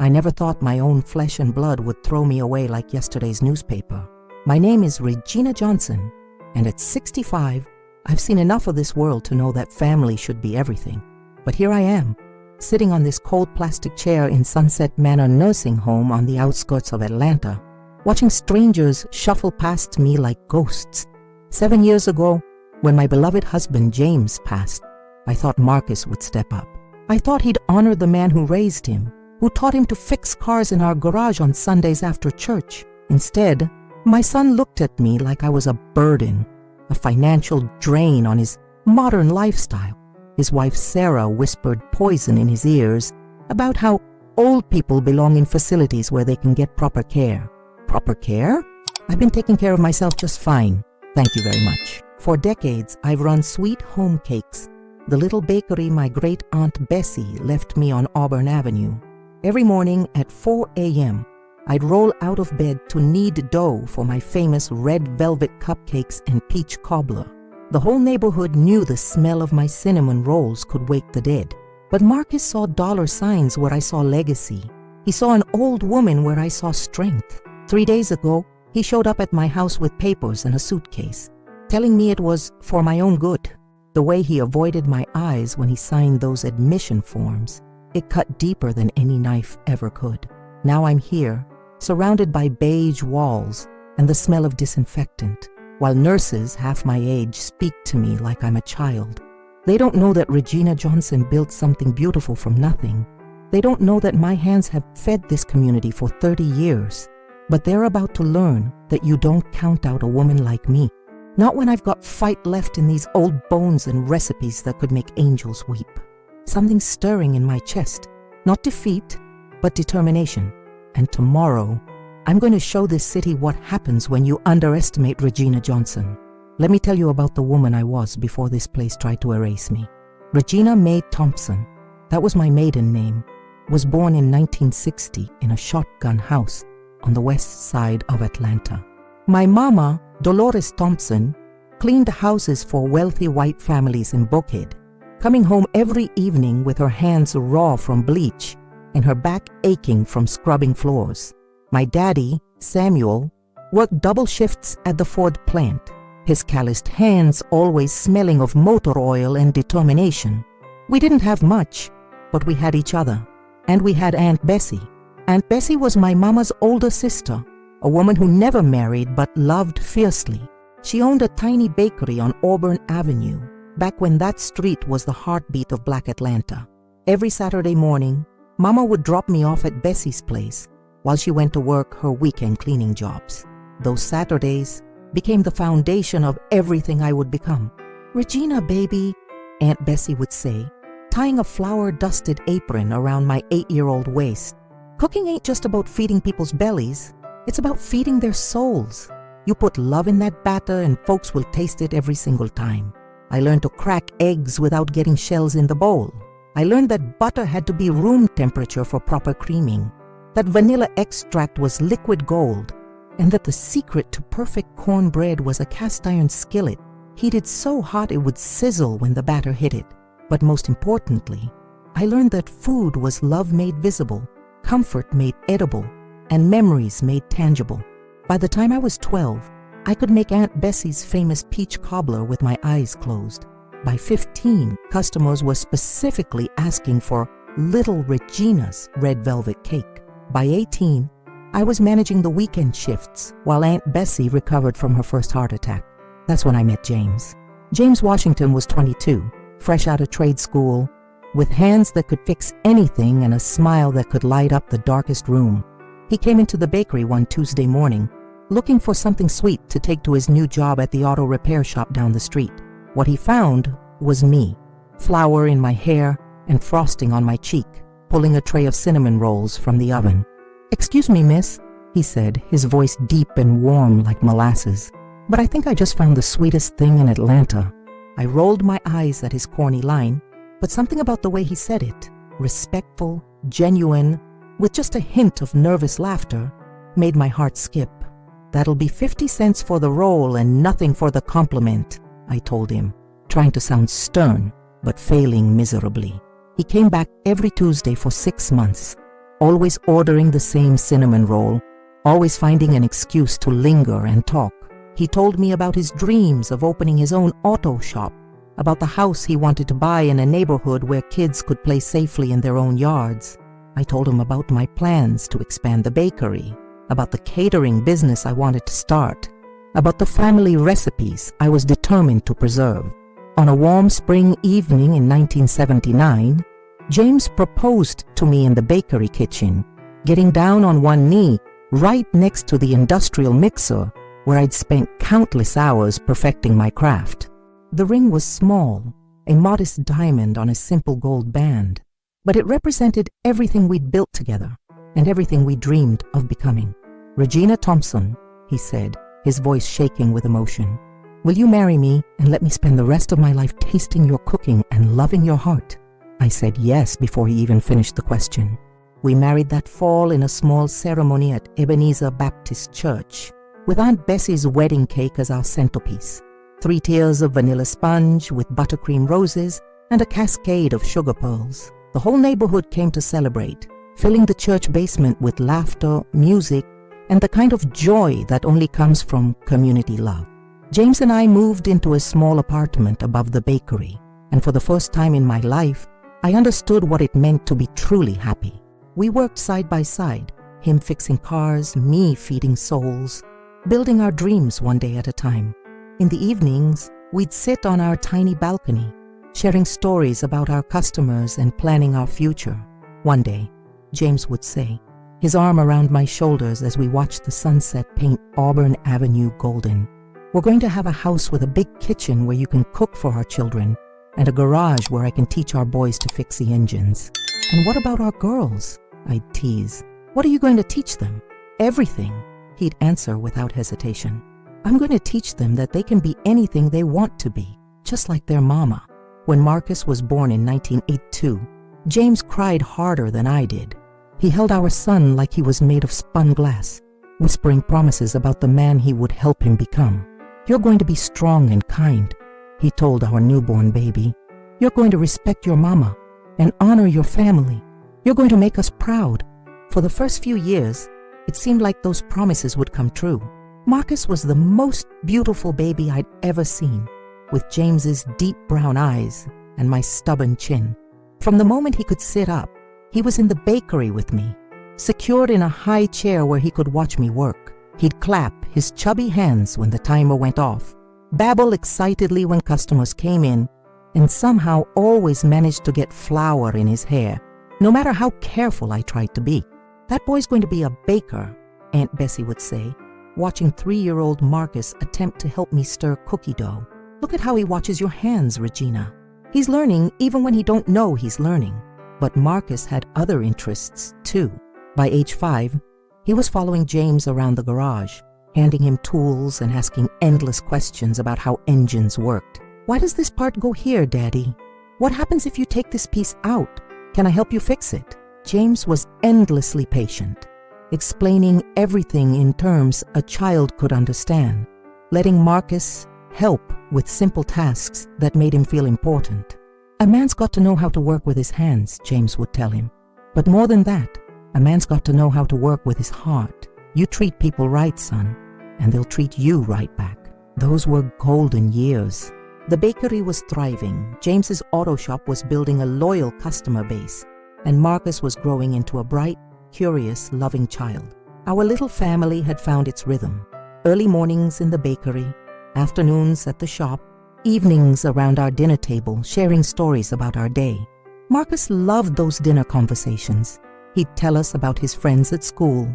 I never thought my own flesh and blood would throw me away like yesterday's newspaper. My name is Regina Johnson, and at 65, I've seen enough of this world to know that family should be everything. But here I am, sitting on this cold plastic chair in Sunset Manor Nursing Home on the outskirts of Atlanta, watching strangers shuffle past me like ghosts. 7 years ago, when my beloved husband James passed, I thought Marcus would step up. I thought he'd honor the man who raised him, who taught him to fix cars in our garage on Sundays after church. Instead, my son looked at me like I was a burden, a financial drain on his modern lifestyle. His wife Sarah whispered poison in his ears about how old people belong in facilities where they can get proper care. Proper care? I've been taking care of myself just fine. Thank you very much. For decades, I've run Sweet Home Cakes, the little bakery my great-aunt Bessie left me on Auburn Avenue. Every morning at 4 a.m., I'd roll out of bed to knead dough for my famous red velvet cupcakes and peach cobbler. The whole neighborhood knew the smell of my cinnamon rolls could wake the dead. But Marcus saw dollar signs where I saw legacy. He saw an old woman where I saw strength. 3 days ago, he showed up at my house with papers and a suitcase, telling me it was for my own good. The way he avoided my eyes when he signed those admission forms, it cut deeper than any knife ever could. Now I'm here, surrounded by beige walls and the smell of disinfectant, while nurses half my age speak to me like I'm a child. They don't know that Regina Johnson built something beautiful from nothing. They don't know that my hands have fed this community for 30 years. But they're about to learn that you don't count out a woman like me. Not when I've got fight left in these old bones and recipes that could make angels weep. Something stirring in my chest. Not defeat, but determination. And tomorrow, I'm going to show this city what happens when you underestimate Regina Johnson. Let me tell you about the woman I was before this place tried to erase me. Regina May Thompson, that was my maiden name, was born in 1960 in a shotgun house on the west side of Atlanta. My mama, Dolores Thompson, cleaned houses for wealthy white families in Buckhead, coming home every evening with her hands raw from bleach and her back aching from scrubbing floors. My daddy, Samuel, worked double shifts at the Ford plant, his calloused hands always smelling of motor oil and determination. We didn't have much, but we had each other, and we had Aunt Bessie. Aunt Bessie was my mama's older sister, a woman who never married but loved fiercely. She owned a tiny bakery on Auburn Avenue, back when that street was the heartbeat of Black Atlanta. Every Saturday morning, Mama would drop me off at Bessie's place while she went to work her weekend cleaning jobs. Those Saturdays became the foundation of everything I would become. "Regina, baby," Aunt Bessie would say, tying a flour-dusted apron around my 8-year-old waist. Cooking ain't just about feeding people's bellies. It's about feeding their souls. You put love in that batter and folks will taste it every single time. I learned to crack eggs without getting shells in the bowl. I learned that butter had to be room temperature for proper creaming, that vanilla extract was liquid gold, and that the secret to perfect cornbread was a cast iron skillet, heated so hot it would sizzle when the batter hit it. But most importantly, I learned that food was love made visible, comfort made edible, and memories made tangible. By the time I was 12, I could make Aunt Bessie's famous peach cobbler with my eyes closed. By 15, customers were specifically asking for Little Regina's red velvet cake. By 18, I was managing the weekend shifts while Aunt Bessie recovered from her first heart attack. That's when I met James. James Washington was 22, fresh out of trade school, with hands that could fix anything and a smile that could light up the darkest room. He came into the bakery one Tuesday morning, looking for something sweet to take to his new job at the auto repair shop down the street. What he found was me, flour in my hair and frosting on my cheek, pulling a tray of cinnamon rolls from the oven. "Excuse me, miss," he said, his voice deep and warm like molasses, "but I think I just found the sweetest thing in Atlanta." I rolled my eyes at his corny line, but something about the way he said it, respectful, genuine, with just a hint of nervous laughter, made my heart skip. "That'll be 50 cents for the roll and nothing for the compliment," I told him, trying to sound stern, but failing miserably. He came back every Tuesday for 6 months. always ordering the same cinnamon roll, always finding an excuse to linger and talk. He told me about his dreams of opening his own auto shop, about the house he wanted to buy in a neighborhood where kids could play safely in their own yards. I told him about my plans to expand the bakery, about the catering business I wanted to start, about the family recipes I was determined to preserve. On a warm spring evening in 1979, James proposed to me in the bakery kitchen, getting down on one knee right next to the industrial mixer where I'd spent countless hours perfecting my craft. The ring was small, a modest diamond on a simple gold band, but it represented everything we'd built together and everything we dreamed of becoming. "Regina Thompson," he said, his voice shaking with emotion, "will you marry me and let me spend the rest of my life tasting your cooking and loving your heart?" I said yes before he even finished the question. We married that fall in a small ceremony at Ebenezer Baptist Church, with Aunt Bessie's wedding cake as our centerpiece. 3 tiers of vanilla sponge with buttercream roses and a cascade of sugar pearls. The whole neighborhood came to celebrate, filling the church basement with laughter, music, and the kind of joy that only comes from community love. James and I moved into a small apartment above the bakery, and for the first time in my life, I understood what it meant to be truly happy. We worked side by side, him fixing cars, me feeding souls, building our dreams one day at a time. In the evenings, we'd sit on our tiny balcony, sharing stories about our customers and planning our future. One day, James would say, his arm around my shoulders as we watched the sunset paint Auburn Avenue golden, "We're going to have a house with a big kitchen where you can cook for our children, and a garage where I can teach our boys to fix the engines." "And what about our girls?" I'd tease. "What are you going to teach them?" "Everything," he'd answer without hesitation. "I'm going to teach them that they can be anything they want to be, just like their mama." When Marcus was born in 1982, James cried harder than I did. He held our son like he was made of spun glass, whispering promises about the man he would help him become. "You're going to be strong and kind," he told our newborn baby. "You're going to respect your mama and honor your family. You're going to make us proud." For the first few years, it seemed like those promises would come true. Marcus was the most beautiful baby I'd ever seen, with James's deep brown eyes and my stubborn chin. From the moment he could sit up, he was in the bakery with me, secured in a high chair where he could watch me work. He'd clap his chubby hands when the timer went off, babble excitedly when customers came in, and somehow always managed to get flour in his hair, no matter how careful I tried to be. "That boy's going to be a baker," Aunt Bessie would say, watching 3-year-old Marcus attempt to help me stir cookie dough. "Look at how he watches your hands, Regina. He's learning even when he don't know he's learning." But Marcus had other interests too. By age 5, he was following James around the garage, handing him tools and asking endless questions about how engines worked. "Why does this part go here, Daddy? What happens if you take this piece out? Can I help you fix it?" James was endlessly patient, explaining everything in terms a child could understand, letting Marcus help with simple tasks that made him feel important. "A man's got to know how to work with his hands," James would tell him. "But more than that, a man's got to know how to work with his heart. You treat people right, son, and they'll treat you right back." Those were golden years. The bakery was thriving, James's auto shop was building a loyal customer base, and Marcus was growing into a bright, curious, loving child. Our little family had found its rhythm. Early mornings in the bakery, afternoons at the shop, evenings around our dinner table sharing stories about our day. Marcus loved those dinner conversations. He'd tell us about his friends at school,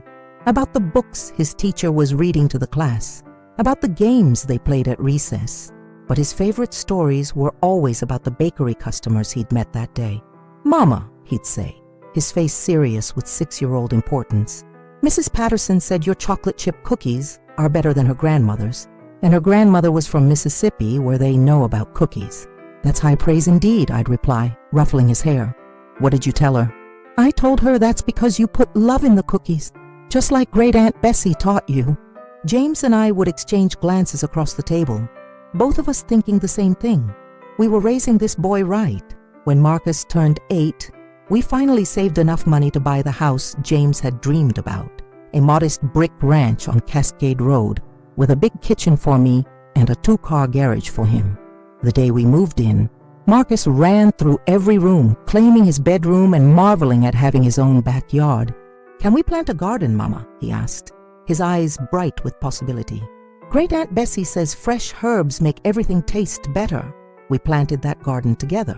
about the books his teacher was reading to the class, about the games they played at recess. But his favorite stories were always about the bakery customers he'd met that day. "Mama," he'd say, his face serious with 6-year-old importance, "Mrs. Patterson said your chocolate chip cookies are better than her grandmother's, and her grandmother was from Mississippi where they know about cookies." "That's high praise indeed," I'd reply, ruffling his hair. "What did you tell her?" "I told her that's because you put love in the cookies, just like Great Aunt Bessie taught you." James and I would exchange glances across the table, both of us thinking the same thing. We were raising this boy right. When Marcus turned 8, We finally saved enough money to buy the house James had dreamed about, a modest brick ranch on Cascade Road with a big kitchen for me and a 2-car garage for him. The day we moved in, Marcus ran through every room, claiming his bedroom and marveling at having his own backyard. "Can we plant a garden, Mama?" he asked, his eyes bright with possibility. "Great Aunt Bessie says fresh herbs make everything taste better." We planted that garden together.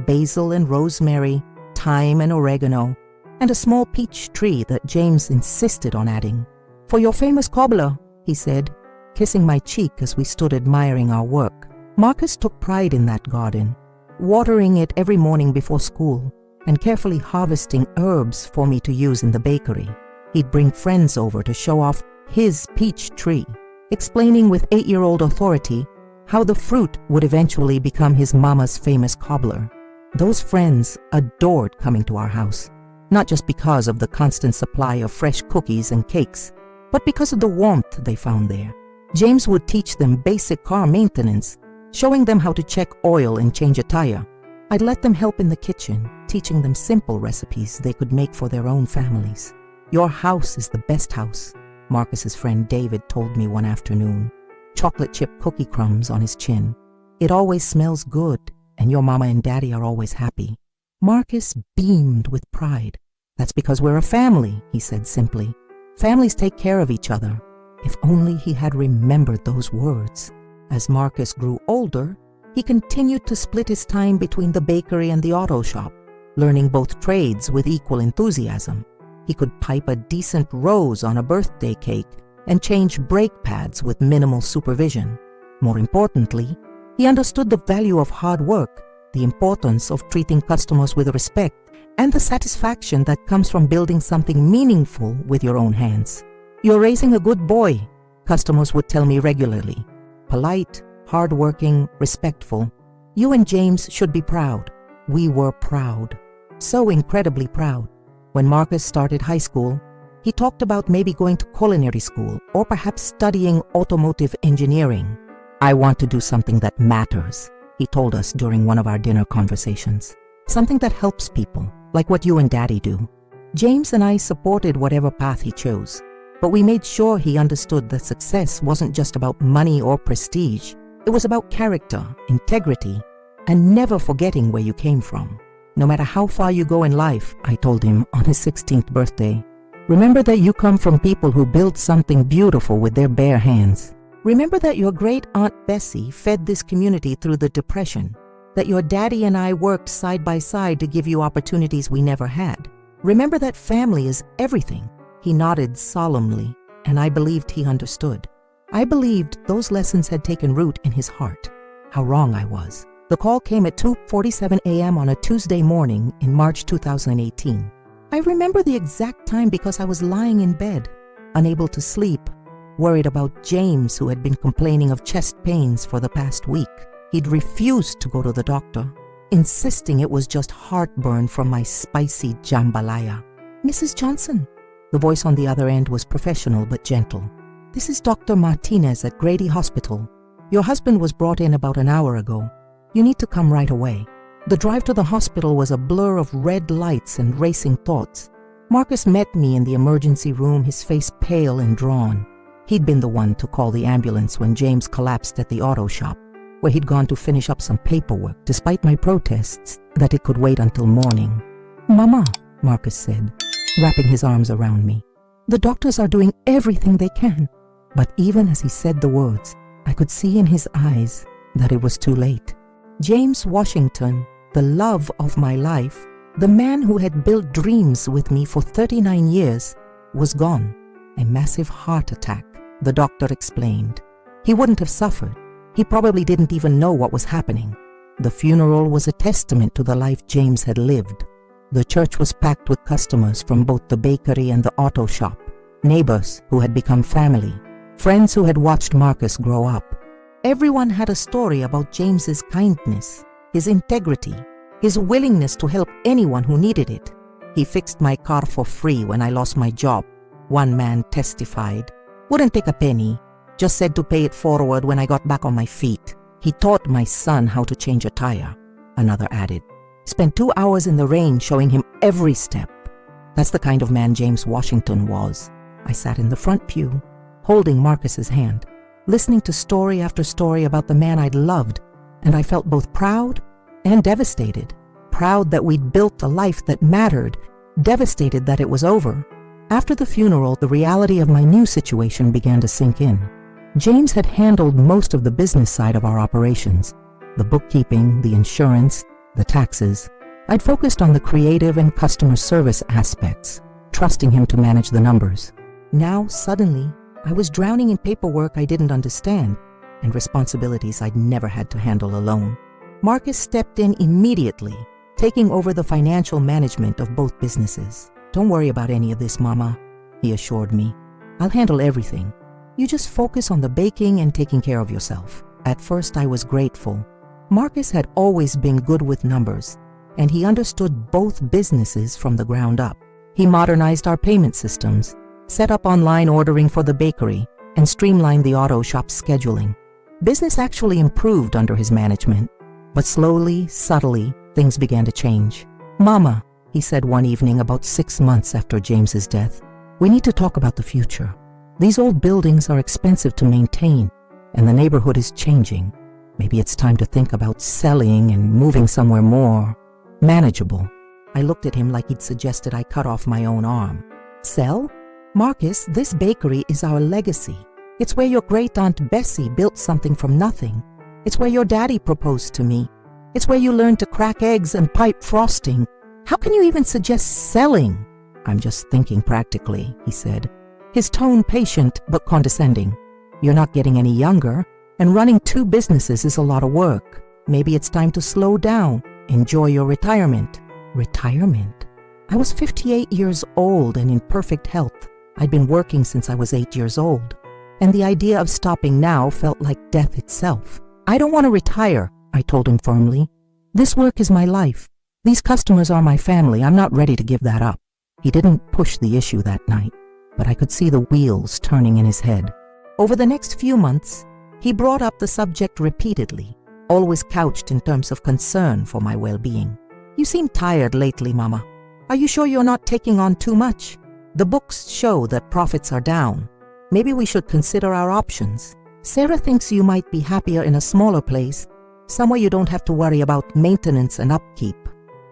Basil and rosemary, thyme and oregano, and a small peach tree that James insisted on adding. "For your famous cobbler," he said, kissing my cheek as we stood admiring our work. Marcus took pride in that garden, watering it every morning before school and carefully harvesting herbs for me to use in the bakery. He'd bring friends over to show off his peach tree, explaining with 8-year-old authority how the fruit would eventually become his mama's famous cobbler. Those friends adored coming to our house, not just because of the constant supply of fresh cookies and cakes, but because of the warmth they found there. James would teach them basic car maintenance, showing them how to check oil and change a tire. I'd let them help in the kitchen, teaching them simple recipes they could make for their own families. "Your house is the best house," Marcus's friend David told me one afternoon, chocolate chip cookie crumbs on his chin. "It always smells good, and your mama and daddy are always happy." Marcus beamed with pride. "That's because we're a family," he said simply. "Families take care of each other." If only he had remembered those words. As Marcus grew older, he continued to split his time between the bakery and the auto shop, learning both trades with equal enthusiasm. He could pipe a decent rose on a birthday cake and change brake pads with minimal supervision. More importantly, he understood the value of hard work, the importance of treating customers with respect, and the satisfaction that comes from building something meaningful with your own hands. "You're raising a good boy," customers would tell me regularly. Polite, hardworking, respectful. "You and James should be proud." We were proud. So incredibly proud. When Marcus started high school, he talked about maybe going to culinary school or perhaps studying automotive engineering. "I want to do something that matters," he told us during one of our dinner conversations. "Something that helps people, like what you and Daddy do." James and I supported whatever path he chose, but we made sure he understood that success wasn't just about money or prestige. It was about character, integrity, and never forgetting where you came from. "No matter how far you go in life," I told him on his 16th birthday, "remember that you come from people who built something beautiful with their bare hands. Remember that your great Aunt Bessie fed this community through the Depression, that your daddy and I worked side by side to give you opportunities we never had. Remember that family is everything." He nodded solemnly, and I believed he understood. I believed those lessons had taken root in his heart. How wrong I was. The call came at 2:47 a.m. on a Tuesday morning in March 2018. I remember the exact time because I was lying in bed, unable to sleep, worried about James, who had been complaining of chest pains for the past week. He'd refused to go to the doctor, insisting it was just heartburn from my spicy jambalaya. "Mrs. Johnson." The voice on the other end was professional but gentle. "This is Dr. Martinez at Grady Hospital. Your husband was brought in about an hour ago. You need to come right away." The drive to the hospital was a blur of red lights and racing thoughts. Marcus met me in the emergency room, his face pale and drawn. He'd been the one to call the ambulance when James collapsed at the auto shop, where he'd gone to finish up some paperwork, despite my protests that it could wait until morning. "Mama," Marcus said, wrapping his arms around me. "The doctors are doing everything they can." But even as he said the words, I could see in his eyes that it was too late. James Washington, the love of my life, the man who had built dreams with me for 39 years, was gone. A massive heart attack, the doctor explained. He wouldn't have suffered. He probably didn't even know what was happening. The funeral was a testament to the life James had lived. The church was packed with customers from both the bakery and the auto shop, neighbors who had become family, friends who had watched Marcus grow up. Everyone had a story about James's kindness, his integrity, his willingness to help anyone who needed it. "He fixed my car for free when I lost my job," one man testified. "Wouldn't take a penny, just said to pay it forward when I got back on my feet. He taught my son how to change a tire," another added. Spent 2 hours in the rain showing him every step. That's the kind of man James Washington was. I sat in the front pew, holding Marcus's hand, listening to story after story about the man I'd loved, and I felt both proud and devastated. Proud that we'd built a life that mattered, devastated that it was over. After the funeral, the reality of my new situation began to sink in. James had handled most of the business side of our operations, the bookkeeping, the insurance, the taxes. I'd focused on the creative and customer service aspects, trusting him to manage the numbers. Now, suddenly, I was drowning in paperwork I didn't understand and responsibilities I'd never had to handle alone. Marcus stepped in immediately, taking over the financial management of both businesses. "Don't worry about any of this, Mama," he assured me. "I'll handle everything. You just focus on the baking and taking care of yourself." At first, I was grateful. Marcus had always been good with numbers, and he understood both businesses from the ground up. He modernized our payment systems, set up online ordering for the bakery, and streamlined the auto shop scheduling. Business actually improved under his management, but slowly, subtly, things began to change. "Mama," he said one evening about 6 months after James's death, "we need to talk about the future. These old buildings are expensive to maintain, and the neighborhood is changing. Maybe it's time to think about selling and moving somewhere more manageable." I looked at him like he'd suggested I cut off my own arm. "Sell? Marcus, this bakery is our legacy. It's where your great-aunt Bessie built something from nothing. It's where your daddy proposed to me. It's where you learned to crack eggs and pipe frosting. How can you even suggest selling?" "I'm just thinking practically," he said, his tone patient but condescending. "You're not getting any younger, and running 2 businesses is a lot of work. Maybe it's time to slow down, enjoy your retirement." Retirement? I was 58 years old and in perfect health. I'd been working since I was 8 years old, and the idea of stopping now felt like death itself. "I don't want to retire," I told him firmly. "This work is my life. These customers are my family. I'm not ready to give that up." He didn't push the issue that night, but I could see the wheels turning in his head. Over the next few months, he brought up the subject repeatedly, always couched in terms of concern for my well-being. "You seem tired lately, Mama. Are you sure you're not taking on too much? The books show that profits are down. Maybe we should consider our options. Sarah thinks you might be happier in a smaller place, somewhere you don't have to worry about maintenance and upkeep."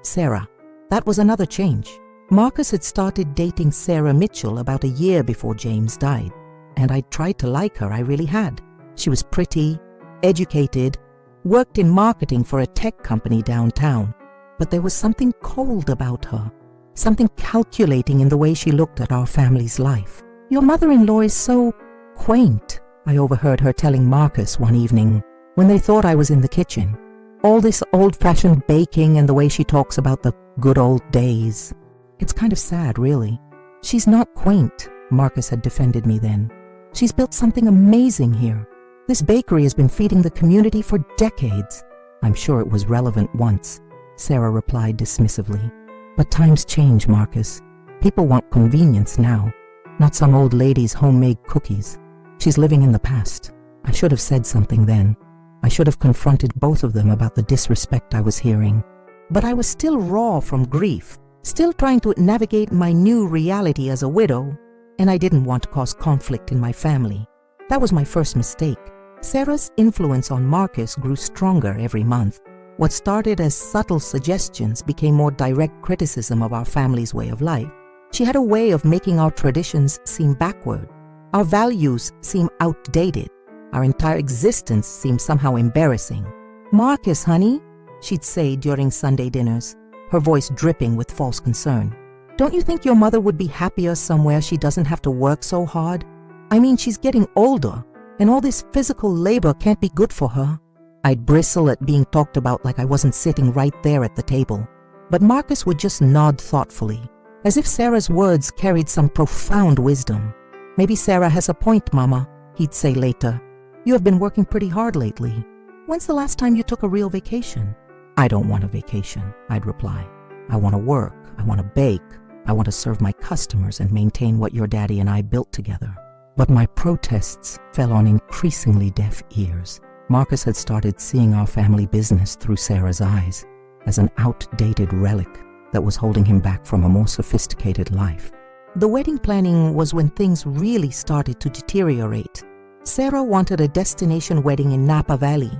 Sarah. That was another change. Marcus had started dating Sarah Mitchell about a year before James died, and I'd tried to like her, I really had. She was pretty, educated, worked in marketing for a tech company downtown, but there was something cold about her, something calculating in the way she looked at our family's life. "Your mother-in-law is so quaint," I overheard her telling Marcus one evening when they thought I was in the kitchen. "All this old-fashioned baking and the way she talks about the good old days. It's kind of sad, really." "She's not quaint," Marcus had defended me then. "She's built something amazing here. This bakery has been feeding the community for decades." "I'm sure it was relevant once," Sarah replied dismissively. "But times change, Marcus. People want convenience now, not some old lady's homemade cookies. She's living in the past." I should have said something then. I should have confronted both of them about the disrespect I was hearing. But I was still raw from grief, still trying to navigate my new reality as a widow, and I didn't want to cause conflict in my family. That was my first mistake. Sarah's influence on Marcus grew stronger every month. What started as subtle suggestions became more direct criticism of our family's way of life. She had a way of making our traditions seem backward, our values seem outdated, our entire existence seemed somehow embarrassing. "Marcus, honey," she'd say during Sunday dinners, her voice dripping with false concern. "Don't you think your mother would be happier somewhere she doesn't have to work so hard? I mean, she's getting older, and all this physical labor can't be good for her." I'd bristle at being talked about like I wasn't sitting right there at the table. But Marcus would just nod thoughtfully, as if Sarah's words carried some profound wisdom. "Maybe Sarah has a point, Mama," he'd say later. "You have been working pretty hard lately. When's the last time you took a real vacation?" "I don't want a vacation," I'd reply. "I want to work, I want to bake, I want to serve my customers and maintain what your daddy and I built together." But my protests fell on increasingly deaf ears. Marcus had started seeing our family business through Sarah's eyes. as an outdated relic that was holding him back from a more sophisticated life. The wedding planning was when things really started to deteriorate. Sarah wanted a destination wedding in Napa Valley,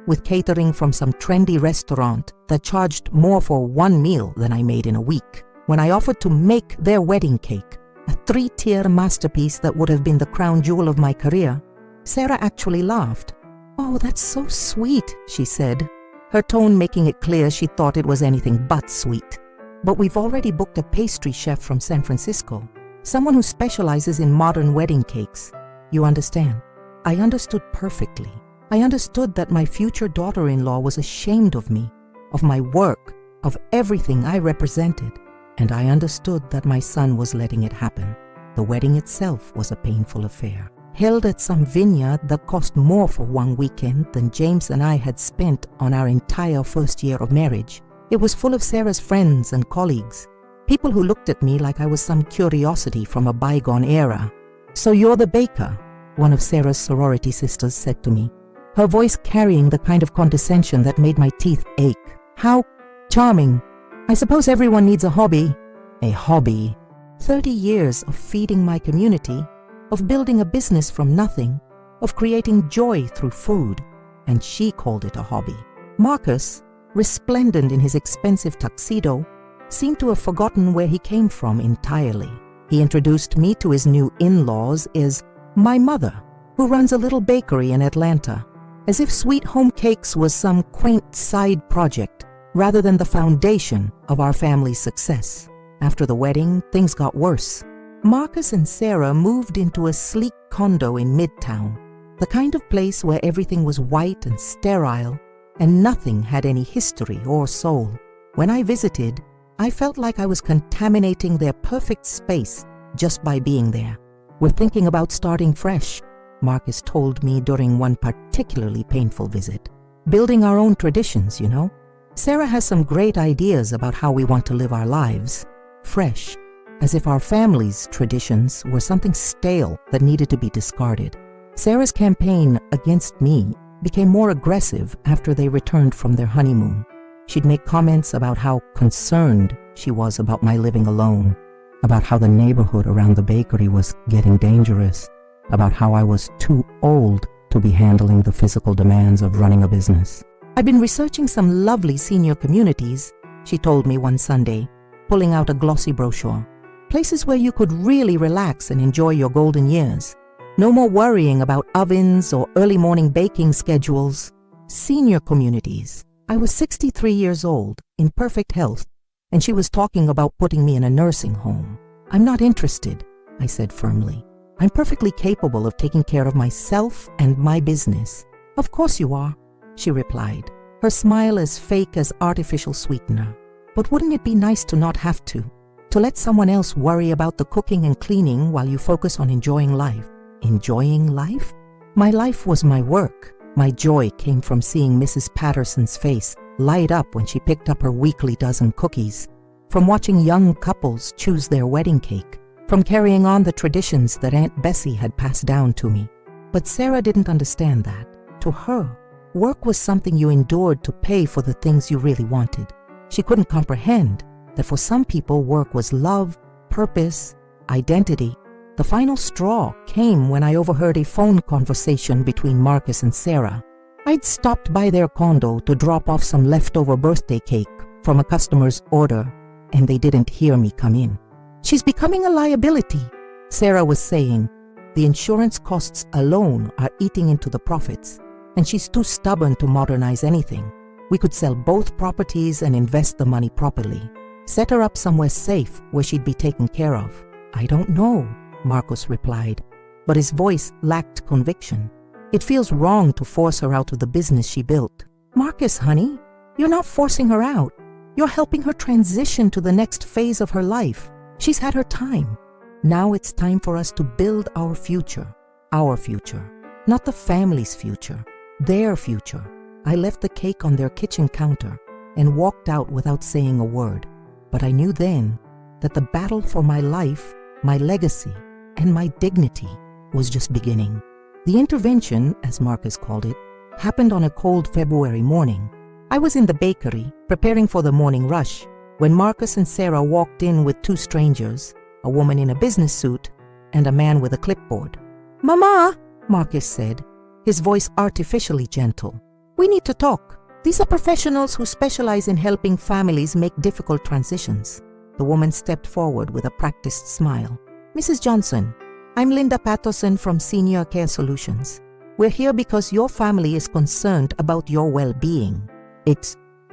with catering from some trendy restaurant that charged more for one meal than I made in a week. When I offered to make their wedding cake, a 3-tier masterpiece that would have been the crown jewel of my career, Sarah actually laughed. "Oh, that's so sweet," she said, her tone making it clear she thought it was anything but sweet. "But we've already booked a pastry chef from San Francisco, someone who specializes in modern wedding cakes. You understand?" I understood perfectly. I understood that my future daughter-in-law was ashamed of me, of my work, of everything I represented, and I understood that my son was letting it happen. The wedding itself was a painful affair, held at some vineyard that cost more for one weekend than James and I had spent on our entire first year of marriage. It was full of Sarah's friends and colleagues, people who looked at me like I was some curiosity from a bygone era. "So you're the baker?" one of Sarah's sorority sisters said to me, her voice carrying the kind of condescension that made my teeth ache. "How charming. I suppose everyone needs a hobby." A hobby. 30 years of feeding my community, of building a business from nothing, of creating joy through food, and she called it a hobby. Marcus, resplendent in his expensive tuxedo, seemed to have forgotten where he came from entirely. He introduced me to his new in-laws as my mother, who runs a little bakery in Atlanta, as if Sweet Home Cakes was some quaint side project rather than the foundation of our family's success. After the wedding, things got worse. Marcus and Sarah moved into a sleek condo in Midtown, the kind of place where everything was white and sterile and nothing had any history or soul. When I visited, I felt like I was contaminating their perfect space just by being there. "We're thinking about starting fresh," Marcus told me during one particularly painful visit. "Building our own traditions, you know. Sarah has some great ideas about how we want to live our lives. Fresh, as if our family's traditions were something stale that needed to be discarded." Sarah's campaign against me became more aggressive after they returned from their honeymoon. She'd make comments about how concerned she was about my living alone, about how the neighborhood around the bakery was getting dangerous, about how I was too old to be handling the physical demands of running a business. "I've been researching some lovely senior communities," she told me one Sunday, pulling out a glossy brochure. "Places where you could really relax and enjoy your golden years. No more worrying about ovens or early morning baking schedules. Senior communities." I was 63 years old, in perfect health, and she was talking about putting me in a nursing home. "I'm not interested," I said firmly. "I'm perfectly capable of taking care of myself and my business." "Of course you are," she replied, her smile as fake as artificial sweetener. "But wouldn't it be nice to not have to let someone else worry about the cooking and cleaning while you focus on enjoying life?" Enjoying life? My life was my work. My joy came from seeing Mrs. Patterson's face light up when she picked up her weekly dozen cookies, from watching young couples choose their wedding cake, from carrying on the traditions that Aunt Bessie had passed down to me. But Sarah didn't understand that. To her, work was something you endured to pay for the things you really wanted. She couldn't comprehend that for some people work was love, purpose, identity. The final straw came when I overheard a phone conversation between Marcus and Sarah. I'd stopped by their condo to drop off some leftover birthday cake from a customer's order, and they didn't hear me come in. "She's becoming a liability," Sarah was saying. "The insurance costs alone are eating into the profits, and she's too stubborn to modernize anything. We could sell both properties and invest the money properly. Set her up somewhere safe where she'd be taken care of." "I don't know," Marcus replied, but his voice lacked conviction. "It feels wrong to force her out of the business she built." "Marcus, honey, you're not forcing her out. You're helping her transition to the next phase of her life. She's had her time. Now it's time for us to build our future, not the family's future, their future." I left the cake on their kitchen counter and walked out without saying a word. But I knew then that the battle for my life, my legacy, and my dignity was just beginning. The intervention, as Marcus called it, happened on a cold February morning. I was in the bakery, preparing for the morning rush, when Marcus and Sarah walked in with two strangers, a woman in a business suit and a man with a clipboard. "Mama," Marcus said, his voice artificially gentle. "We need to talk. These are professionals who specialize in helping families make difficult transitions." The woman stepped forward with a practiced smile. "Mrs. Johnson, I'm Linda Patterson from Senior Care Solutions. We're here because your family is concerned about your well-being."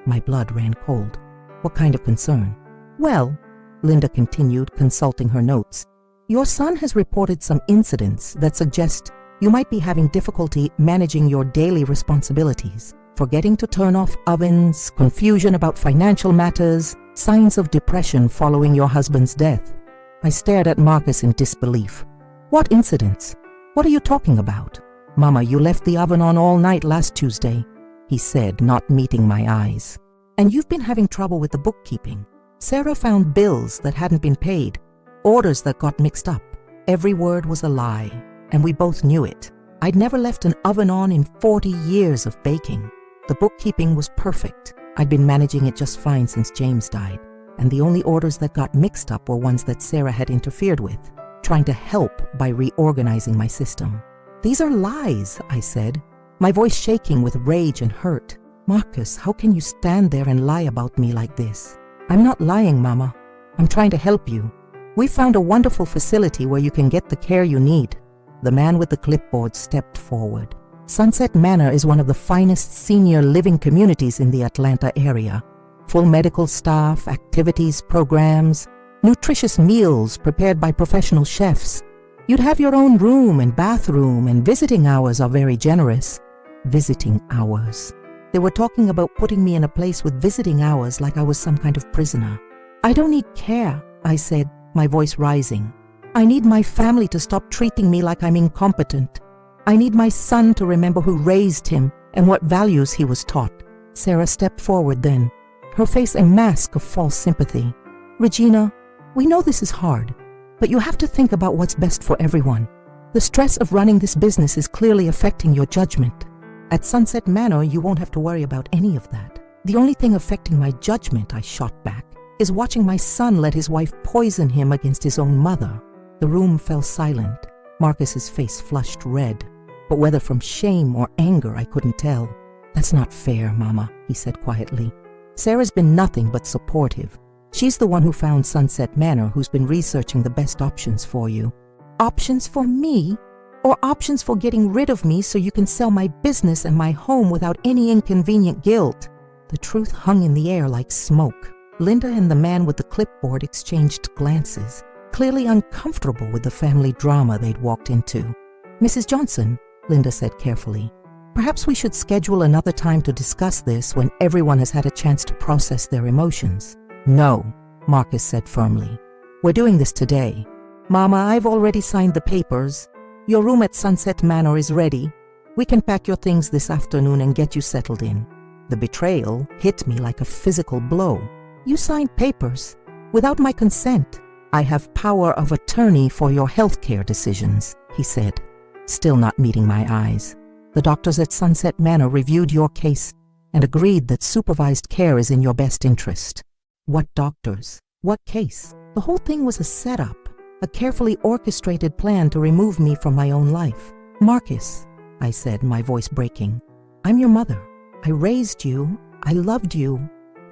My blood ran cold. "What kind of concern?" "Well," Linda continued, consulting her notes, "your son has reported some incidents that suggest you might be having difficulty managing your daily responsibilities. Forgetting to turn off ovens, confusion about financial matters, signs of depression following your husband's death." I stared at Marcus in disbelief. "What incidents? What are you talking about?" "Mama, you left the oven on all night last Tuesday," he said, not meeting my eyes. "And you've been having trouble with the bookkeeping. Sarah found bills that hadn't been paid, orders that got mixed up. Every word was a lie, and we both knew it. I'd never left an oven on in 40 years of baking. The bookkeeping was perfect. I'd been managing it just fine since James died, and the only orders that got mixed up were ones that Sarah had interfered with, trying to help by reorganizing my system." "These are lies," I said, my voice shaking with rage and hurt. "Marcus, how can you stand there and lie about me like this?" "I'm not lying, Mama. I'm trying to help you. We found a wonderful facility where you can get the care you need." The man with the clipboard stepped forward. "Sunset Manor is one of the finest senior living communities in the Atlanta area. Full medical staff, activities, programs, nutritious meals prepared by professional chefs. You'd have your own room and bathroom, and visiting hours are very generous." Visiting hours. They were talking about putting me in a place with visiting hours like I was some kind of prisoner. "I don't need care," I said, my voice rising. "I need my family to stop treating me like I'm incompetent. I need my son to remember who raised him and what values he was taught." Sarah stepped forward then, her face a mask of false sympathy. "Regina, we know this is hard, but you have to think about what's best for everyone. The stress of running this business is clearly affecting your judgment. At Sunset Manor, you won't have to worry about any of that. The only thing affecting my judgment," I shot back, "is watching my son let his wife poison him against his own mother." The room fell silent. Marcus's face flushed red, but whether from shame or anger I couldn't tell. "That's not fair, Mama," he said quietly. "Sarah's been nothing but supportive. She's the one who found Sunset Manor, who's been researching the best options for you." "Options for me? Or options for getting rid of me so you can sell my business and my home without any inconvenient guilt?" The truth hung in the air like smoke. Linda and the man with the clipboard exchanged glances, clearly uncomfortable with the family drama they'd walked into. "Mrs. Johnson," Linda said carefully, "perhaps we should schedule another time to discuss this when everyone has had a chance to process their emotions." "No," Marcus said firmly. "We're doing this today. Mama, I've already signed the papers. Your room at Sunset Manor is ready. We can pack your things this afternoon and get you settled in." The betrayal hit me like a physical blow. "You signed papers without my consent." "I have power of attorney for your healthcare decisions," he said, still not meeting my eyes. "The doctors at Sunset Manor reviewed your case and agreed that supervised care is in your best interest." What doctors? What case? The whole thing was a setup, a carefully orchestrated plan to remove me from my own life. "Marcus," I said, my voice breaking, "I'm your mother. I raised you. I loved you.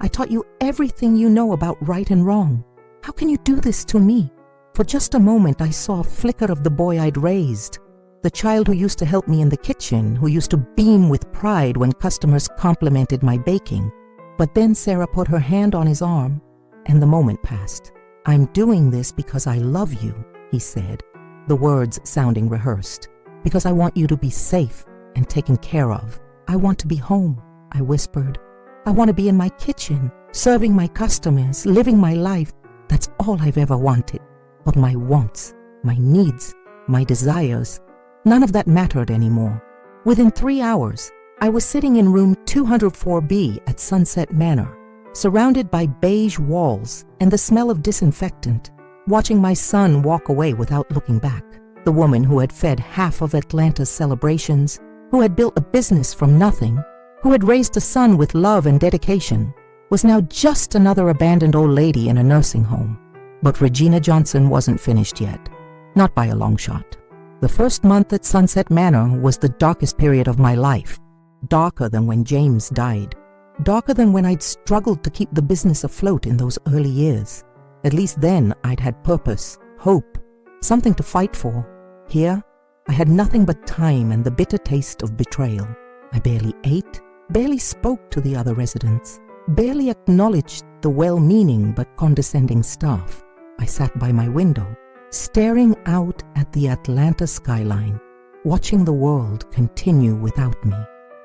I taught you everything you know about right and wrong. How can you do this to me?" For just a moment I saw a flicker of the boy I'd raised, the child who used to help me in the kitchen, who used to beam with pride when customers complimented my baking. But then Sarah put her hand on his arm, and the moment passed. "I'm doing this because I love you," he said, the words sounding rehearsed. "Because I want you to be safe and taken care of. I want to be home," I whispered. "I want to be in my kitchen, serving my customers, living my life. That's all I've ever wanted. But my wants, my needs, my desires, none of that mattered anymore." Within 3 hours, I was sitting in room 204B at Sunset Manor, surrounded by beige walls and the smell of disinfectant, watching my son walk away without looking back. The woman who had fed half of Atlanta's celebrations, who had built a business from nothing, who had raised a son with love and dedication, was now just another abandoned old lady in a nursing home. But Regina Johnson wasn't finished yet. Not by a long shot. The first month at Sunset Manor was the darkest period of my life. Darker than when James died. Darker than when I'd struggled to keep the business afloat in those early years. At least then I'd had purpose, hope, something to fight for. Here, I had nothing but time and the bitter taste of betrayal. I barely ate, barely spoke to the other residents, barely acknowledged the well-meaning but condescending staff. I sat by my window, staring out at the Atlanta skyline, watching the world continue without me.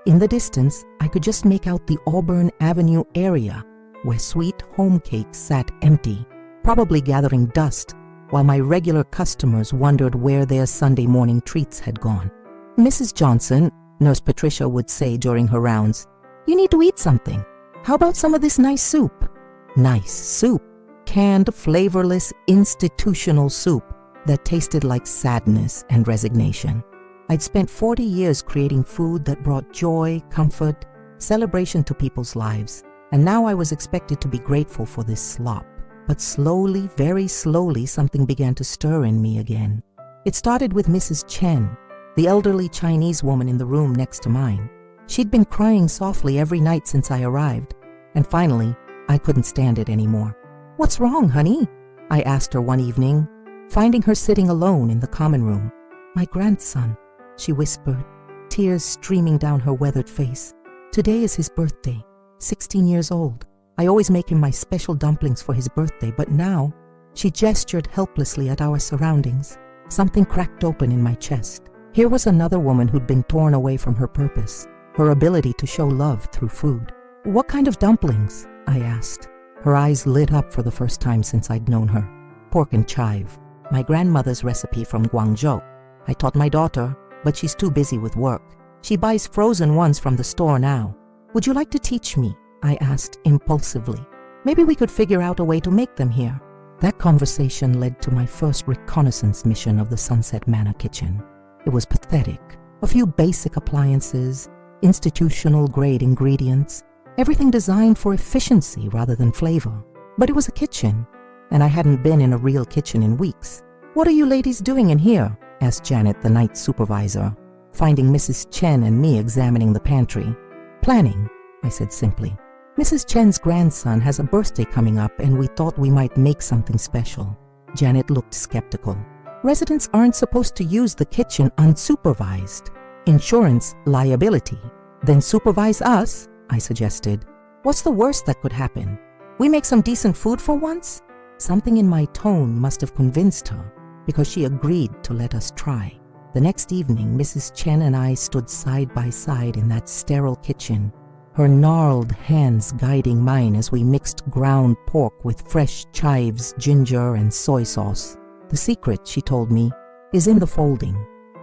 In the distance, I could just make out the Auburn Avenue area where Sweet Home Cakes sat empty, probably gathering dust, while my regular customers wondered where their Sunday morning treats had gone. "Mrs. Johnson," Nurse Patricia would say during her rounds, "you need to eat something. How about some of this nice soup?" Nice soup. Canned, flavorless, institutional soup that tasted like sadness and resignation. I'd spent 40 years creating food that brought joy, comfort, celebration to people's lives, and now I was expected to be grateful for this slop. But slowly, very slowly, something began to stir in me again. It started with Mrs. Chen, the elderly Chinese woman in the room next to mine. She'd been crying softly every night since I arrived, and finally, I couldn't stand it anymore. "What's wrong, honey?" I asked her one evening, finding her sitting alone in the common room. "My grandson," she whispered, tears streaming down her weathered face. "Today is his birthday, 16 years old. I always make him my special dumplings for his birthday, but now," she gestured helplessly at our surroundings. Something cracked open in my chest. Here was another woman who'd been torn away from her purpose, her ability to show love through food. "What kind of dumplings?" I asked. Her eyes lit up for the first time since I'd known her. "Pork and chive, my grandmother's recipe from Guangzhou. I taught my daughter, but she's too busy with work. She buys frozen ones from the store now. Would you like to teach me?" I asked impulsively. "Maybe we could figure out a way to make them here." That conversation led to my first reconnaissance mission of the Sunset Manor kitchen. It was pathetic. A few basic appliances, institutional-grade ingredients, everything designed for efficiency rather than flavor. But it was a kitchen, and I hadn't been in a real kitchen in weeks. "What are you ladies doing in here?" asked Janet, the night supervisor, finding Mrs. Chen and me examining the pantry. "Planning," I said simply. "Mrs. Chen's grandson has a birthday coming up, and we thought we might make something special." Janet looked skeptical. "Residents aren't supposed to use the kitchen unsupervised. Insurance liability." "Then supervise us," I suggested. "What's the worst that could happen? We make some decent food for once?" Something in my tone must have convinced her, because she agreed to let us try. The next evening, Mrs. Chen and I stood side by side in that sterile kitchen, her gnarled hands guiding mine as we mixed ground pork with fresh chives, ginger, and soy sauce. "The secret," she told me, "is in the folding.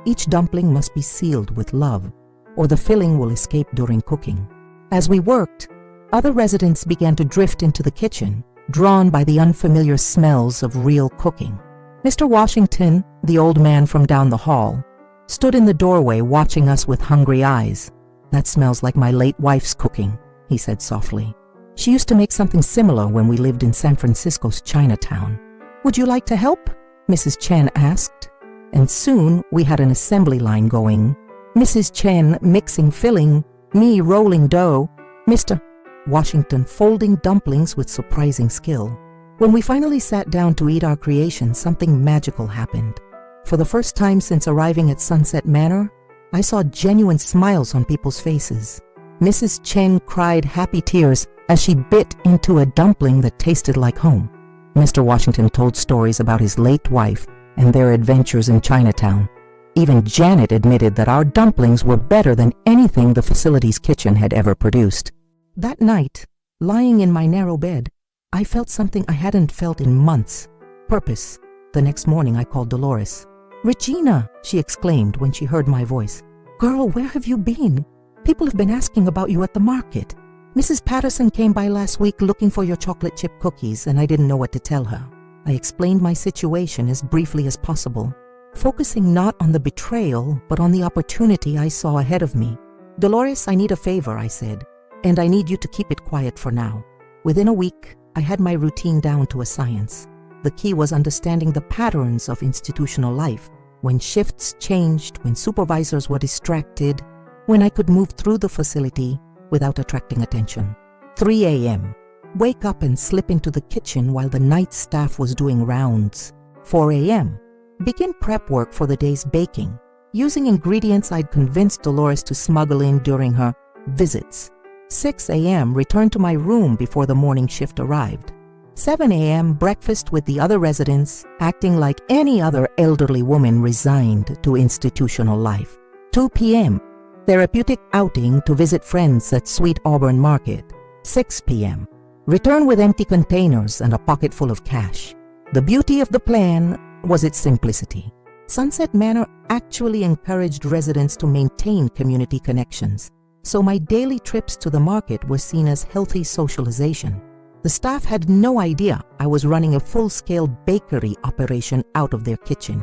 Each dumpling must be sealed with love, or the filling will escape during cooking." As we worked, other residents began to drift into the kitchen, drawn by the unfamiliar smells of real cooking. Mr. Washington, the old man from down the hall, stood in the doorway watching us with hungry eyes. "That smells like my late wife's cooking," he said softly. "She used to make something similar when we lived in San Francisco's Chinatown." "Would you like to help?" Mrs. Chen asked. And soon we had an assembly line going. Mrs. Chen mixing filling, me rolling dough, Mr. Washington folding dumplings with surprising skill. When we finally sat down to eat our creation, something magical happened. For the first time since arriving at Sunset Manor, I saw genuine smiles on people's faces. Mrs. Chen cried happy tears as she bit into a dumpling that tasted like home. Mr. Washington told stories about his late wife and their adventures in Chinatown. Even Janet admitted that our dumplings were better than anything the facility's kitchen had ever produced. That night, lying in my narrow bed, I felt something I hadn't felt in months. Purpose. The next morning I called Dolores. "Regina," she exclaimed when she heard my voice. "Girl, where have you been? People have been asking about you at the market. Mrs. Patterson came by last week looking for your chocolate chip cookies, and I didn't know what to tell her." I explained my situation as briefly as possible, focusing not on the betrayal, but on the opportunity I saw ahead of me. "Dolores, I need a favor," I said, "and I need you to keep it quiet for now." Within a week, I had my routine down to a science. The key was understanding the patterns of institutional life, when shifts changed, when supervisors were distracted, when I could move through the facility without attracting attention. 3 a.m. Wake up and slip into the kitchen while the night staff was doing rounds. 4 a.m. Begin prep work for the day's baking, using ingredients I'd convinced Dolores to smuggle in during her visits. 6 a.m. Return to my room before the morning shift arrived. 7 a.m. breakfast with the other residents, acting like any other elderly woman resigned to institutional life. 2 p.m. therapeutic outing to visit friends at Sweet Auburn Market. 6 p.m. return with empty containers and a pocket full of cash. The beauty of the plan was its simplicity. Sunset Manor actually encouraged residents to maintain community connections, so my daily trips to the market were seen as healthy socialization. The staff had no idea I was running a full-scale bakery operation out of their kitchen.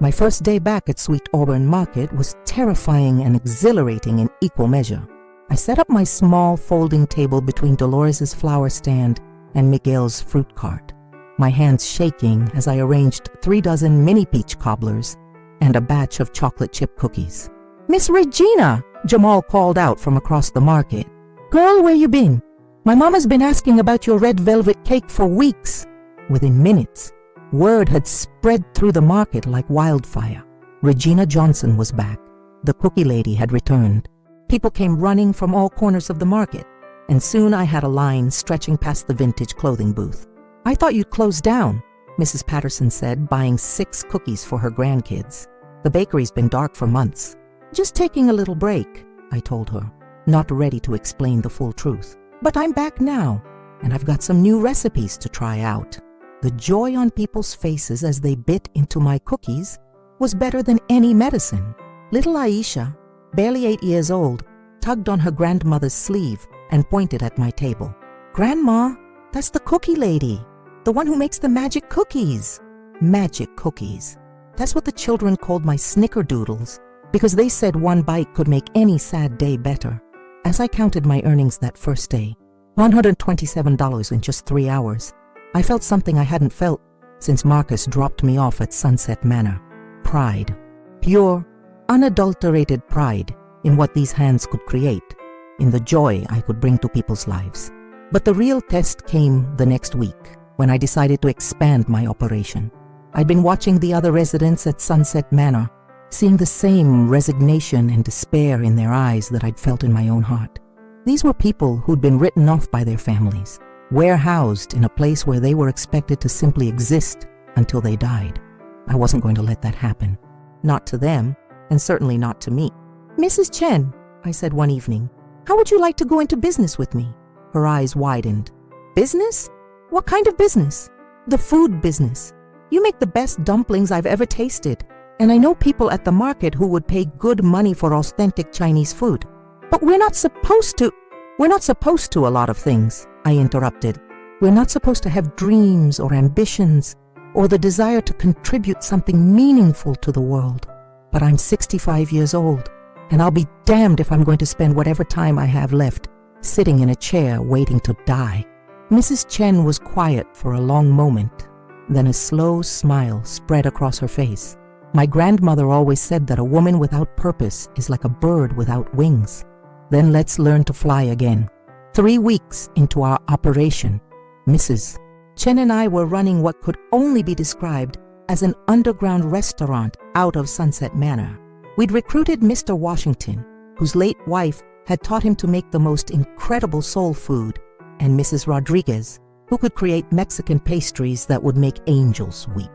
My first day back at Sweet Auburn Market was terrifying and exhilarating in equal measure. I set up my small folding table between Dolores's flower stand and Miguel's fruit cart, my hands shaking as I arranged 3 dozen mini peach cobblers and a batch of chocolate chip cookies. "Miss Regina," Jamal called out from across the market. "Girl, where you been? My mama's been asking about your red velvet cake for weeks." Within minutes, word had spread through the market like wildfire. Regina Johnson was back. The cookie lady had returned. People came running from all corners of the market, and soon I had a line stretching past the vintage clothing booth. "I thought you'd closed down," Mrs. Patterson said, buying 6 cookies for her grandkids. "The bakery's been dark for months." "Just taking a little break," I told her, not ready to explain the full truth. "But I'm back now, and I've got some new recipes to try out." The joy on people's faces as they bit into my cookies was better than any medicine. Little Aisha, barely 8 years old, tugged on her grandmother's sleeve and pointed at my table. "Grandma, that's the cookie lady, the one who makes the magic cookies." Magic cookies. That's what the children called my snickerdoodles, because they said one bite could make any sad day better. As I counted my earnings that first day, $127 in just 3 hours, I felt something I hadn't felt since Marcus dropped me off at Sunset Manor. Pride. Pure, unadulterated pride in what these hands could create, in the joy I could bring to people's lives. But the real test came the next week, when I decided to expand my operation. I'd been watching the other residents at Sunset Manor, seeing the same resignation and despair in their eyes that I'd felt in my own heart. These were people who'd been written off by their families, warehoused in a place where they were expected to simply exist until they died. I wasn't going to let that happen. Not to them, and certainly not to me. "Mrs. Chen," I said one evening, "how would you like to go into business with me?" Her eyes widened. "Business? What kind of business?" "The food business. You make the best dumplings I've ever tasted, and I know people at the market who would pay good money for authentic Chinese food." "But we're not supposed to a lot of things," I interrupted. "We're not supposed to have dreams or ambitions or the desire to contribute something meaningful to the world. But I'm 65 years old, and I'll be damned if I'm going to spend whatever time I have left sitting in a chair waiting to die." Mrs. Chen was quiet for a long moment. Then a slow smile spread across her face. "My grandmother always said that a woman without purpose is like a bird without wings. Then let's learn to fly again." 3 weeks into our operation, Mrs. Chen and I were running what could only be described as an underground restaurant out of Sunset Manor. We'd recruited Mr. Washington, whose late wife had taught him to make the most incredible soul food, and Mrs. Rodriguez, who could create Mexican pastries that would make angels weep.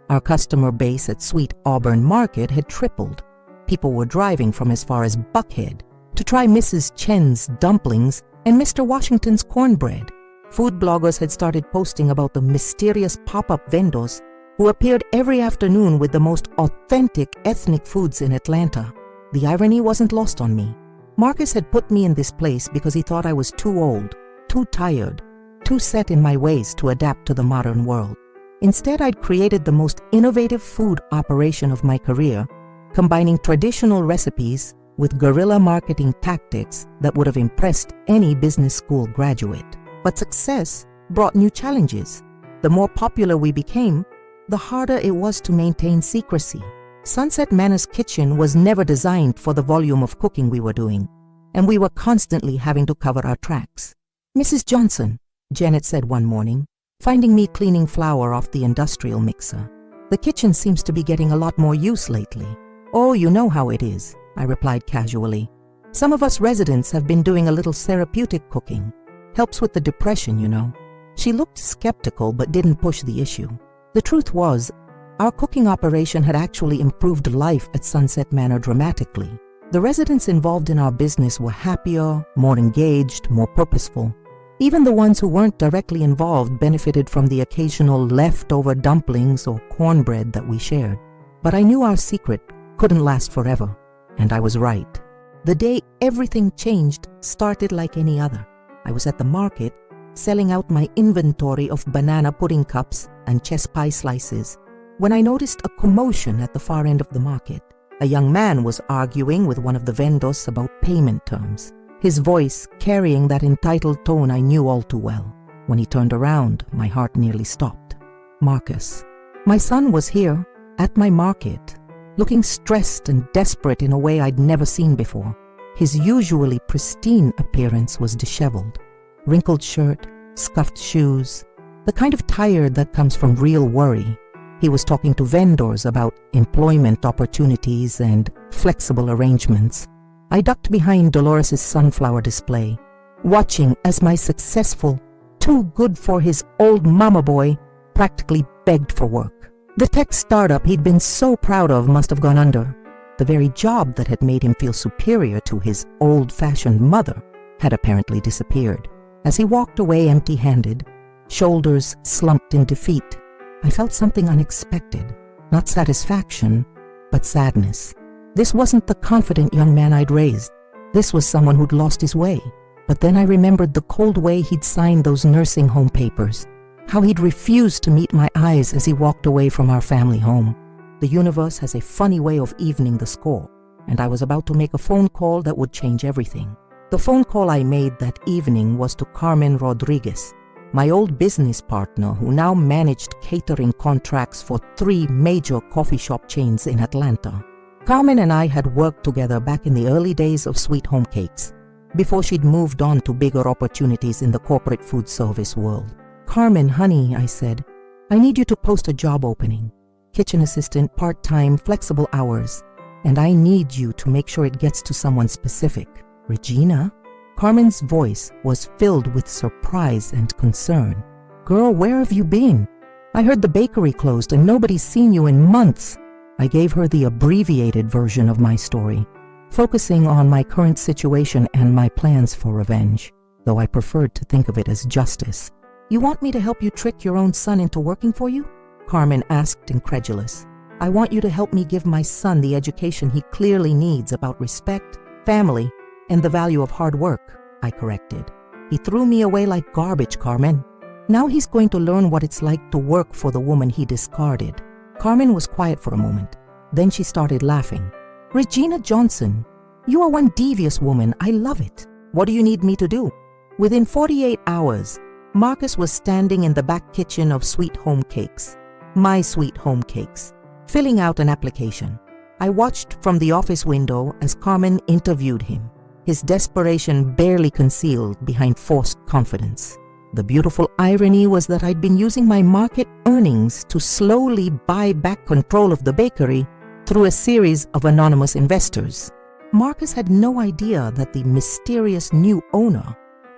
Our customer base at Sweet Auburn Market had tripled. People were driving from as far as Buckhead to try Mrs. Chen's dumplings and Mr. Washington's cornbread. Food bloggers had started posting about the mysterious pop-up vendors who appeared every afternoon with the most authentic ethnic foods in Atlanta. The irony wasn't lost on me. Marcus had put me in this place because he thought I was too old, too tired, too set in my ways to adapt to the modern world. Instead, I'd created the most innovative food operation of my career, combining traditional recipes with guerrilla marketing tactics that would have impressed any business school graduate. But success brought new challenges. The more popular we became, the harder it was to maintain secrecy. Sunset Manor's kitchen was never designed for the volume of cooking we were doing, and we were constantly having to cover our tracks. "Mrs. Johnson," Janet said one morning, finding me cleaning flour off the industrial mixer, "the kitchen seems to be getting a lot more use lately." "Oh, you know how it is," I replied casually. "Some of us residents have been doing a little therapeutic cooking. Helps with the depression, you know." She looked skeptical but didn't push the issue. The truth was, our cooking operation had actually improved life at Sunset Manor dramatically. The residents involved in our business were happier, more engaged, more purposeful. Even the ones who weren't directly involved benefited from the occasional leftover dumplings or cornbread that we shared. But I knew our secret couldn't last forever, and I was right. The day everything changed started like any other. I was at the market, selling out my inventory of banana pudding cups and chess pie slices, when I noticed a commotion at the far end of the market. A young man was arguing with one of the vendors about payment terms, his voice carrying that entitled tone I knew all too well. When he turned around, my heart nearly stopped. Marcus. My son was here, at my market, looking stressed and desperate in a way I'd never seen before. His usually pristine appearance was disheveled. Wrinkled shirt, scuffed shoes, the kind of tired that comes from real worry. He was talking to vendors about employment opportunities and flexible arrangements. I ducked behind Dolores' sunflower display, watching as my successful, too good for his old mama boy practically begged for work. The tech startup he'd been so proud of must have gone under. The very job that had made him feel superior to his old-fashioned mother had apparently disappeared. As he walked away empty-handed, shoulders slumped in defeat, I felt something unexpected. Not satisfaction, but sadness. This wasn't the confident young man I'd raised. This was someone who'd lost his way. But then I remembered the cold way he'd signed those nursing home papers, how he'd refused to meet my eyes as he walked away from our family home. The universe has a funny way of evening the score, and I was about to make a phone call that would change everything. The phone call I made that evening was to Carmen Rodriguez, my old business partner who now managed catering contracts for 3 major coffee shop chains in Atlanta. Carmen and I had worked together back in the early days of Sweet Home Cakes, before she'd moved on to bigger opportunities in the corporate food service world. "Carmen, honey," I said, "I need you to post a job opening. Kitchen assistant, part-time, flexible hours. And I need you to make sure it gets to someone specific." "Regina?" Carmen's voice was filled with surprise and concern. "Girl, where have you been? I heard the bakery closed and nobody's seen you in months." I gave her the abbreviated version of my story, focusing on my current situation and my plans for revenge, though I preferred to think of it as justice. "You want me to help you trick your own son into working for you?" Carmen asked, incredulous. "I want you to help me give my son the education he clearly needs about respect, family, and the value of hard work," I corrected. "He threw me away like garbage, Carmen. Now he's going to learn what it's like to work for the woman he discarded." Carmen was quiet for a moment. Then she started laughing. "Regina Johnson, you are one devious woman. I love it. What do you need me to do?" Within 48 hours, Marcus was standing in the back kitchen of Sweet Home Cakes, my Sweet Home Cakes, filling out an application. I watched from the office window as Carmen interviewed him, his desperation barely concealed behind forced confidence. The beautiful irony was that I'd been using my market earnings to slowly buy back control of the bakery through a series of anonymous investors. Marcus had no idea that the mysterious new owner,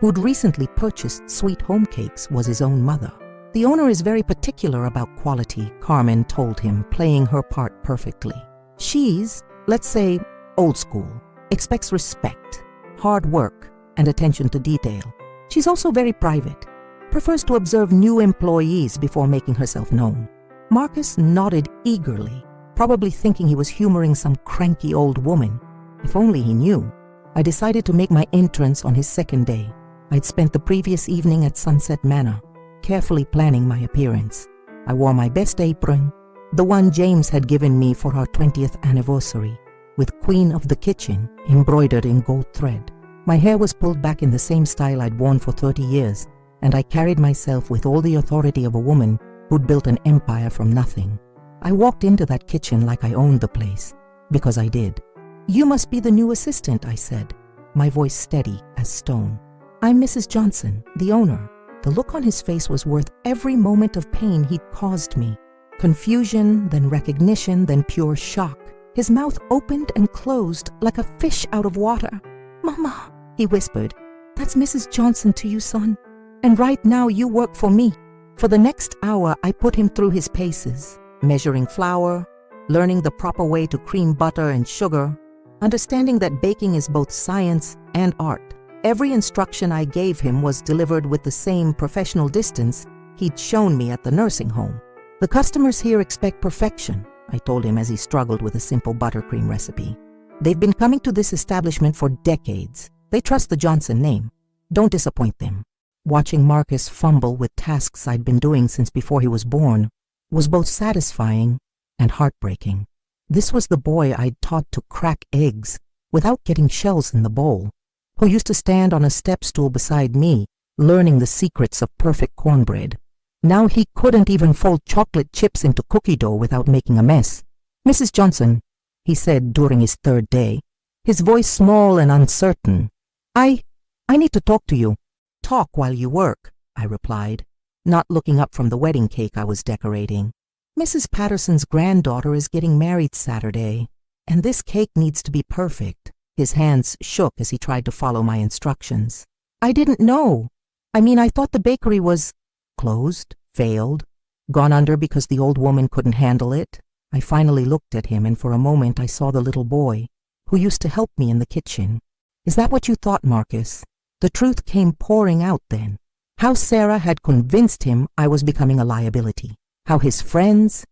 who'd recently purchased Sweet Home Cakes, was his own mother. "The owner is very particular about quality," Carmen told him, playing her part perfectly. "She's, let's say, old school, expects respect, hard work, and attention to detail. She's also very private, prefers to observe new employees before making herself known." Marcus nodded eagerly, probably thinking he was humoring some cranky old woman. If only he knew. I decided to make my entrance on his second day. I'd spent the previous evening at Sunset Manor, carefully planning my appearance. I wore my best apron, the one James had given me for our 20th anniversary. with Queen of the Kitchen embroidered in gold thread. My hair was pulled back in the same style I'd worn for 30 years, and I carried myself with all the authority of a woman who'd built an empire from nothing. I walked into that kitchen like I owned the place, because I did. "You must be the new assistant," I said, my voice steady as stone. "I'm Mrs. Johnson, the owner." The look on his face was worth every moment of pain he'd caused me. Confusion, then recognition, then pure shock. His mouth opened and closed like a fish out of water. "Mama," he whispered, "that's Mrs. Johnson to you, son. And right now you work for me." For the next hour, I put him through his paces, measuring flour, learning the proper way to cream butter and sugar, understanding that baking is both science and art. Every instruction I gave him was delivered with the same professional distance he'd shown me at the nursing home. "The customers here expect perfection," I told him as he struggled with a simple buttercream recipe. "They've been coming to this establishment for decades. They trust the Johnson name. Don't disappoint them." Watching Marcus fumble with tasks I'd been doing since before he was born was both satisfying and heartbreaking. This was the boy I'd taught to crack eggs without getting shells in the bowl, who used to stand on a step stool beside me, learning the secrets of perfect cornbread. Now he couldn't even fold chocolate chips into cookie dough without making a mess. "Mrs. Johnson," he said during his third day, his voice small and uncertain, I need to talk to you." "Talk while you work," I replied, not looking up from the wedding cake I was decorating. "Mrs. Patterson's granddaughter is getting married Saturday, and this cake needs to be perfect." His hands shook as he tried to follow my instructions. "I didn't know. I thought the bakery was closed, failed, gone under because the old woman couldn't handle it." I finally looked at him, and for a moment I saw the little boy who used to help me in the kitchen. "Is that what you thought, Marcus?" The truth came pouring out then. How Sarah had convinced him I was becoming a liability. How his friends,